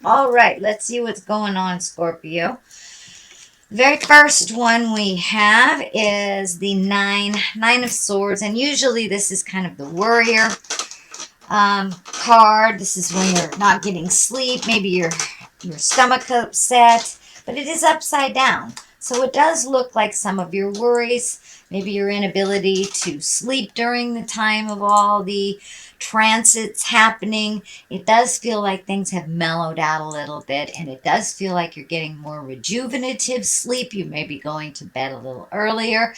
All right, let's see what's going on, Scorpio. The very first one we have is the nine of swords, and usually this is kind of the worrier card. This is when you're not getting sleep, maybe your stomach upset, but it is upside down. So it does look like some of your worries, maybe your inability to sleep during the time of all the transits happening. It does feel like things have mellowed out a little bit, and it does feel like you're getting more rejuvenative sleep. You may be going to bed a little earlier.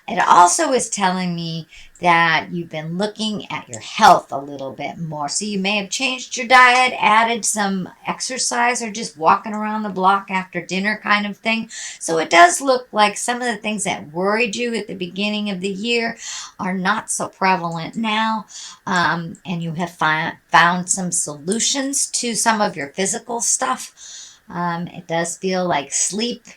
It also is telling me that you've been looking at your health a little bit more. So you may have changed your diet, added some exercise, or just walking around the block after dinner kind of thing. So it does look like some of the things that worried you at the beginning of the year are not so prevalent now. And you have found some solutions to some of your physical stuff. It does feel like sleeping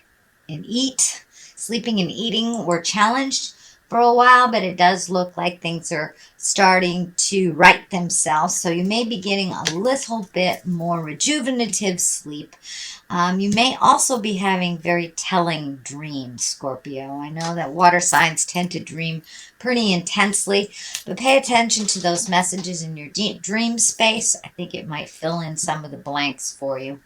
and eating were challenged for a while, but it does look like things are starting to right themselves. So you may be getting a little bit more rejuvenative sleep. You may also be having very telling dreams, Scorpio. I know that water signs tend to dream pretty intensely, but pay attention to those messages in your dream space. I think it might fill in some of the blanks for you.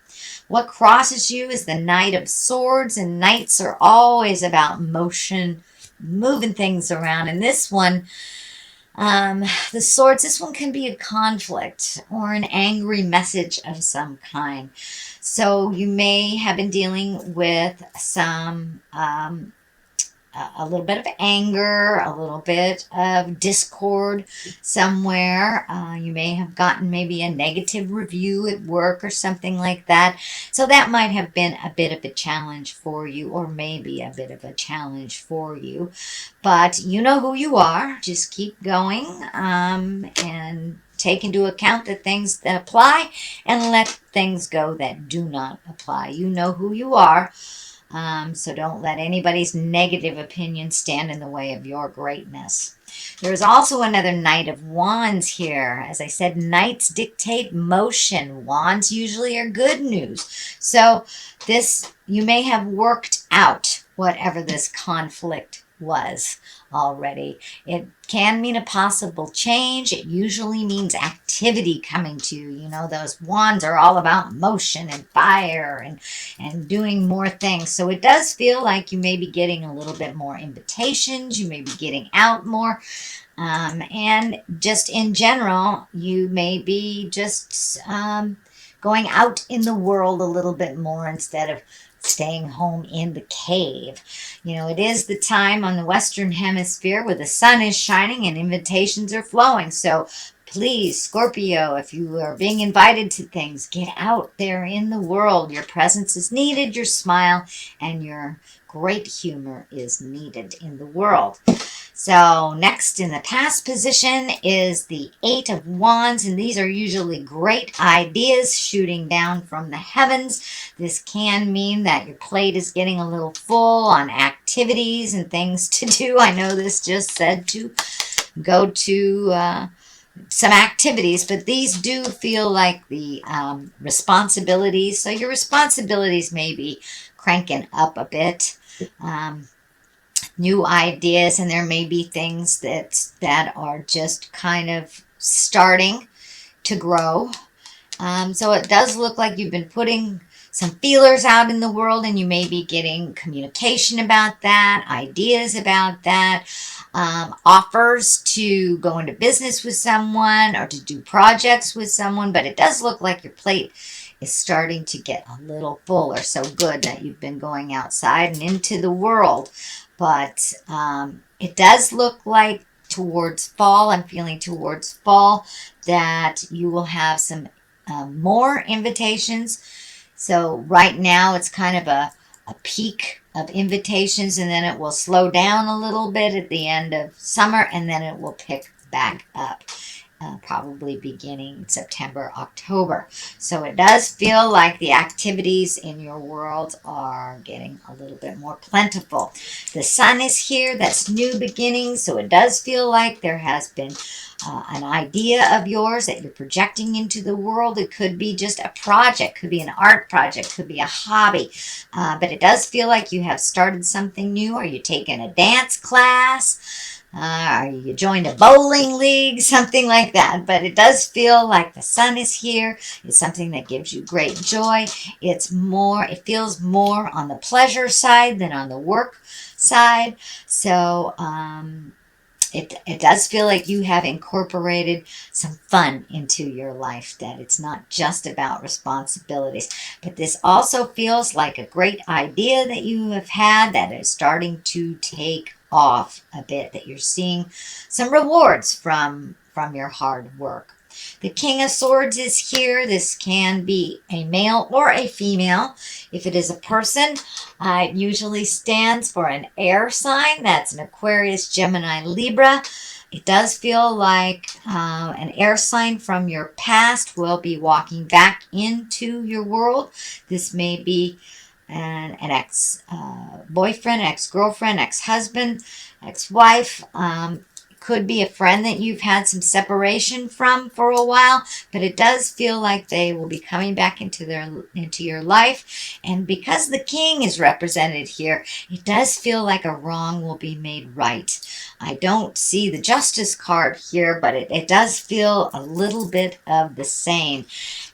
What crosses you is the Knight of Swords, and knights are always about motion, moving things around. And this one, the swords, this one can be a conflict or an angry message of some kind. So you may have been dealing with some a little bit of anger, a little bit of discord somewhere. You may have gotten maybe a negative review at work or something like that. So that might have been a bit of a challenge for you, or maybe a bit of a challenge for you. But you know who you are. Just keep going and take into account the things that apply and let things go that do not apply. You know who you are. So don't let anybody's negative opinion stand in the way of your greatness. There's also another Knight of Wands here. As I said, knights dictate motion. Wands usually are good news. So you may have worked out whatever this conflict was already. It can mean a possible change. It usually means activity coming to you. You know, those wands are all about motion and fire and doing more things. So it does feel like you may be getting a little bit more invitations. You may be getting out more. And just in general, you may be just going out in the world a little bit more instead of staying home in the cave. You know, it is the time on the Western Hemisphere where the sun is shining and invitations are flowing. So please, Scorpio, if you are being invited to things, get out there in the world. Your presence is needed, your smile and your great humor is needed in the world. So next in the past position is the Eight of Wands, and these are usually great ideas shooting down from the heavens. This can mean that your plate is getting a little full on activities and things to do. I know this just said to go to some activities, but these do feel like the responsibilities. So your responsibilities may be cranking up a bit. New ideas, and there may be things that are just kind of starting to grow. So it does look like you've been putting some feelers out in the world, and you may be getting communication about that, ideas about that, offers to go into business with someone or to do projects with someone. But it does look like your plate is starting to get a little full, or so good that you've been going outside and into the world. But it does look like towards fall, I'm feeling towards fall, that you will have some more invitations. So right now it's kind of a peak of invitations, and then it will slow down a little bit at the end of summer, and then it will pick back up. probably beginning September, October. So it does feel like the activities in your world are getting a little bit more plentiful. The sun is here, that's new beginnings, so it does feel like there has been an idea of yours that you're projecting into the world. It could be just a project, could be an art project, could be a hobby, but it does feel like you have started something new. Are you taking a dance class? Or you joined a bowling league, something like that. But it does feel like the sun is here. It's something that gives you great joy. It feels more on the pleasure side than on the work side. So, it does feel like you have incorporated some fun into your life, that it's not just about responsibilities. But this also feels like a great idea that you have had that is starting to take off a bit, that you're seeing some rewards from your hard work. The King of Swords is here. This can be a male or a female. If it is a person, it usually stands for an air sign. That's an Aquarius, Gemini, Libra. It does feel like an air sign from your past will be walking back into your world. This may be an ex-boyfriend, ex-girlfriend, ex-husband, ex-wife. Could be a friend that you've had some separation from for a while, but it does feel like they will be coming back into your life. And because the king is represented here, it does feel like a wrong will be made right. I don't see the justice card here, but it does feel a little bit of the same.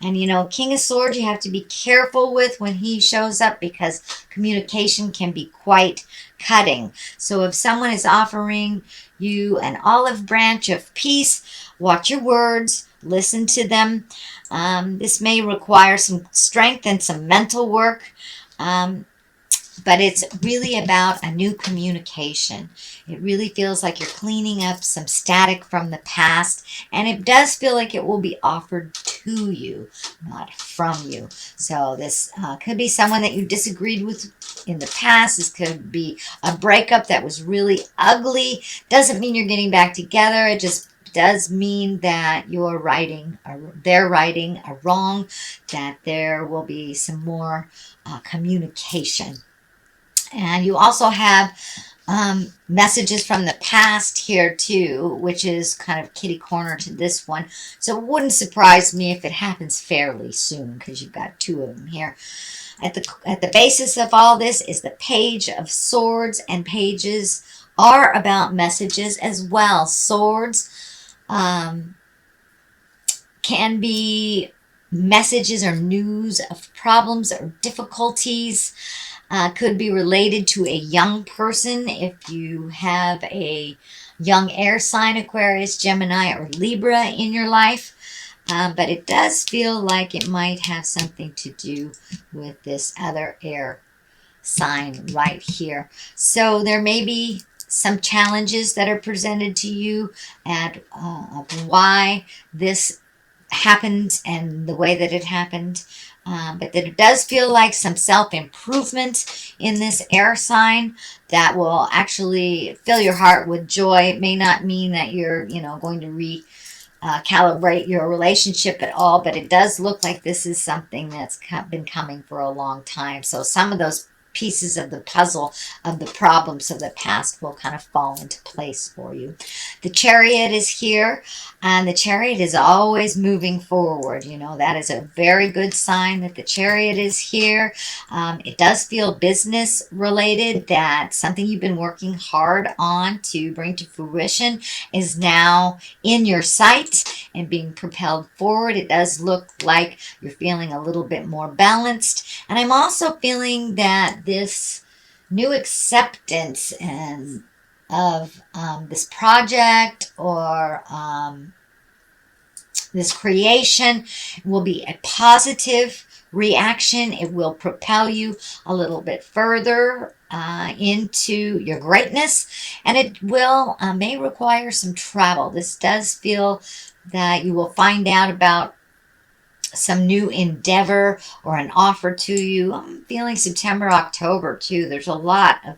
And you know, King of Swords, you have to be careful with when he shows up, because communication can be quite cutting. So if someone is offering you an olive branch of peace, watch your words, listen to them. This may require some strength and some mental work, but it's really about a new communication. It really feels like you're cleaning up some static from the past, and it does feel like it will be offered to you, not from you. So this could be someone that you disagreed with in the past. This could be a breakup that was really ugly. Doesn't mean you're getting back together. It just does mean that they're righting a wrong, that there will be some more communication. And you also have messages from the past here too, which is kind of kitty corner to this one. So it wouldn't surprise me if it happens fairly soon, because you've got two of them here. At the basis of all this is the Page of Swords, and pages are about messages as well. Swords can be messages or news of problems or difficulties. Could be related to a young person if you have a young air sign, Aquarius, Gemini, or Libra in your life. But it does feel like it might have something to do with this other air sign right here. So there may be some challenges that are presented to you and of why this happened and the way that it happened. But that it does feel like some self-improvement in this air sign that will actually fill your heart with joy. It may not mean that you're, going to calibrate your relationship at all, but it does look like this is something that's been coming for a long time. So some of those pieces of the puzzle of the problems of the past will kind of fall into place for you. The Chariot is here, and the Chariot is always moving forward. That is a very good sign that the Chariot is here. It does feel business related, that something you've been working hard on to bring to fruition is now in your sight and being propelled forward. It does look like you're feeling a little bit more balanced. And I'm also feeling that this new acceptance of this project or this creation will be a positive reaction. It will propel you a little bit further into your greatness, and it may require some travel. This does feel that you will find out about some new endeavor or an offer to you. I'm feeling September, October too. There's a lot of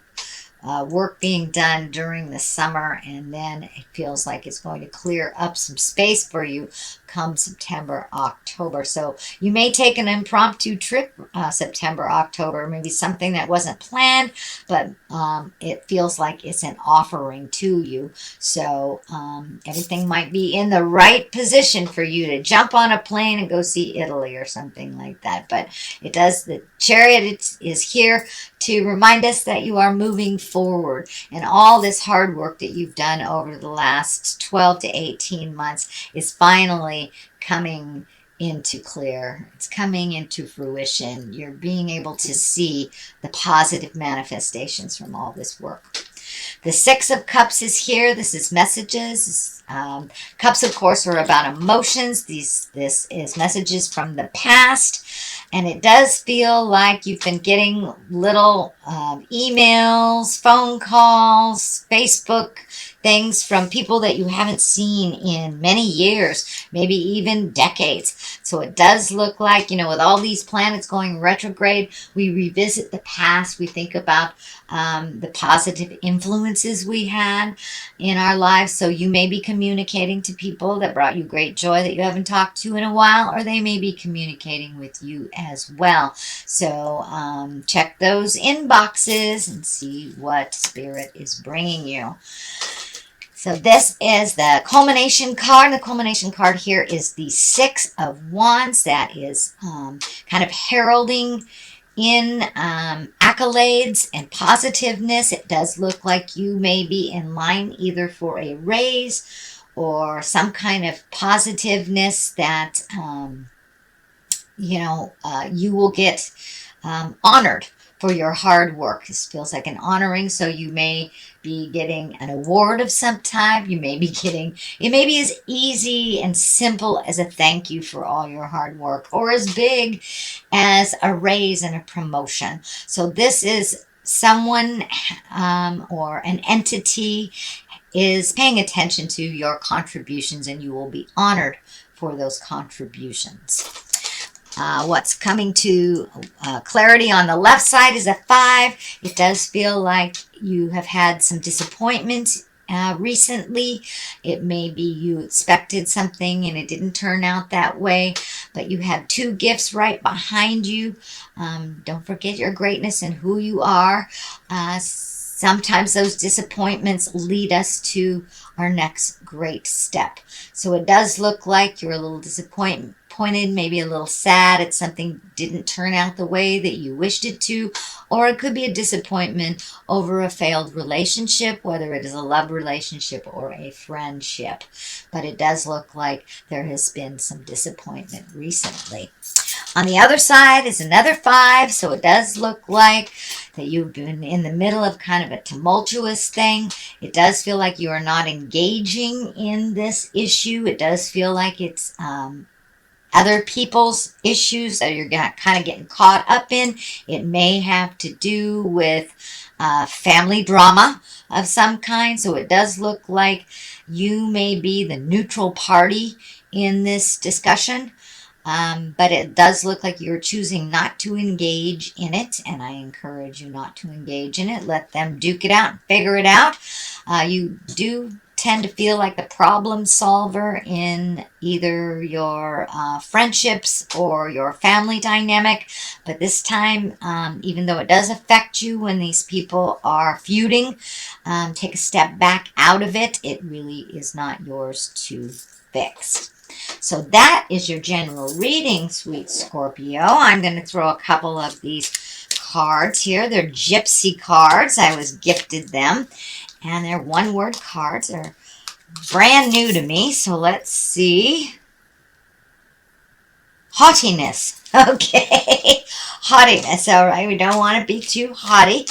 work being done during the summer, and then it feels like it's going to clear up some space for you come September, October. So you may take an impromptu trip September, October, maybe something that wasn't planned, but it feels like it's an offering to you. So everything might be in the right position for you to jump on a plane and go see Italy or something like that. But it does, the Chariot is here to remind us that you are moving forward, and all this hard work that you've done over the last 12 to 18 months is finally coming into clear. It's coming into fruition. You're being able to see the positive manifestations from all this work. The Six of Cups is here. This is messages. Cups, of course, are about emotions. This is messages from the past. And it does feel like you've been getting little emails, phone calls, Facebook things from people that you haven't seen in many years, maybe even decades. So it does look like, with all these planets going retrograde, we revisit the past. We think about the positive influences we had in our lives. So you may be communicating to people that brought you great joy that you haven't talked to in a while, or they may be communicating with you as well. So check those inboxes and see what Spirit is bringing you. So this is the culmination card. The culmination card here is the Six of Wands. That is kind of heralding in accolades and positiveness. It does look like you may be in line either for a raise or some kind of positiveness that, you will get honored for your hard work. This feels like an honoring, so you may be getting an award of some type. You may be getting, it may be as easy and simple as a thank you for all your hard work, or as big as a raise and a promotion. So this is someone or an entity is paying attention to your contributions, and you will be honored for those contributions. What's coming to clarity on the left side is a 5. It does feel like you have had some disappointment recently. It may be you expected something and it didn't turn out that way, but you have 2 gifts right behind you. Don't forget your greatness and who you are. Sometimes those disappointments lead us to our next great step. So it does look like you're a little disappointed, maybe a little sad. It's something didn't turn out the way that you wished it to, or it could be a disappointment over a failed relationship, whether it is a love relationship or a friendship. But it does look like there has been some disappointment recently. On the other side is another 5, so it does look like that you've been in the middle of kind of a tumultuous thing. It does feel like you are not engaging in this issue. It does feel like it's other people's issues that you're kind of getting caught up in. It may have to do with family drama of some kind. So it does look like you may be the neutral party in this discussion. But it does look like you're choosing not to engage in it, and I encourage you not to engage in it. Let them duke it out and figure it out. You do tend to feel like the problem solver in either your friendships or your family dynamic, but this time, even though it does affect you when these people are feuding, take a step back out of it. It really is not yours to fix. So that is your general reading, sweet Scorpio. I'm going to throw a couple of these cards here. They're gypsy cards. I was gifted them. And they're one-word cards. They're brand new to me. So let's see. Haughtiness. Okay. Haughtiness. All right. We don't want to be too haughty.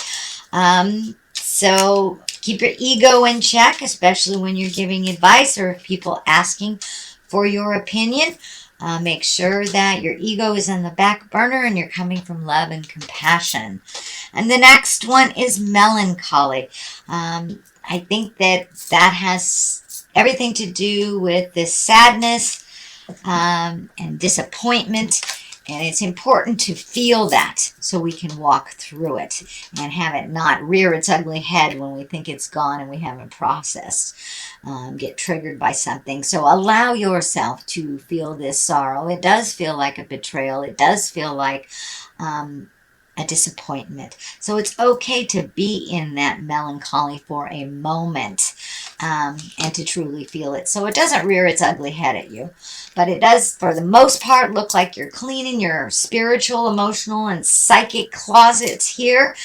So keep your ego in check, especially when you're giving advice or if people asking for your opinion. Make sure that your ego is in the back burner and you're coming from love and compassion. And the next one is melancholy. I think that has everything to do with this sadness and disappointment And it's important to feel that so we can walk through it and have it not rear its ugly head when we think it's gone and we haven't processed, get triggered by something. So allow yourself to feel this sorrow. It does feel like a betrayal. It does feel like a disappointment. So it's okay to be in that melancholy for a moment, and to truly feel it. So it doesn't rear its ugly head at you, but it does, for the most part, look like you're cleaning your spiritual, emotional, and psychic closets here,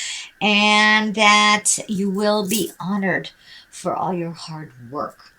and that you will be honored for all your hard work.